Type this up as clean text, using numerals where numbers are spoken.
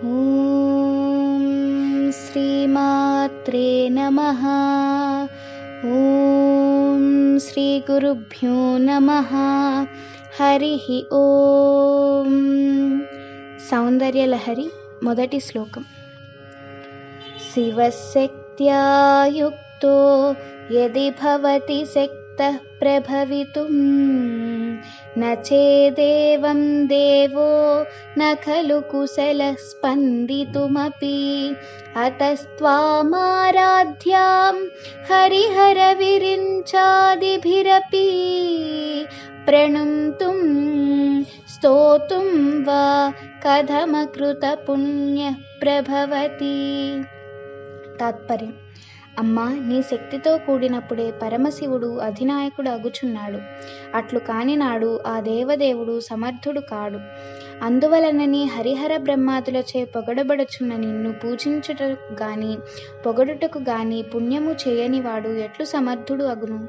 ఓం శ్రీమాత్రే నమః. ఓం శ్రీ గురుభ్యో నమః. హరి ఓం. సౌందర్యలహరి మొదటి శ్లోకం. శివశక్త్యా యుక్తో యది భవతి శక్తః ప్రభవితుం న చేదేవం దేవో న ఖలు కుశలః స్పందితుమపి అతస్త్వామారాధ్యాం హరిహర విరించాదిభిరపి ప్రణుంతుం స్తోతుం వా కథమకృత పుణ్య ప్రభవతి. తాత్పర్యం: అమ్మా, నీ శక్తితో కూడినప్పుడే పరమశివుడు అధినాయకుడు అగుచున్నాడు. అట్లు కాని నాడు ఆ దేవదేవుడు సమర్థుడు కాడు. అందువలనని హరిహర బ్రహ్మాదులచే పొగడబడుచున్న నిన్ను పూజించుటకు గాని పొగడుటకు గాని పుణ్యము చేయనివాడు ఎట్లు సమర్థుడు అగును?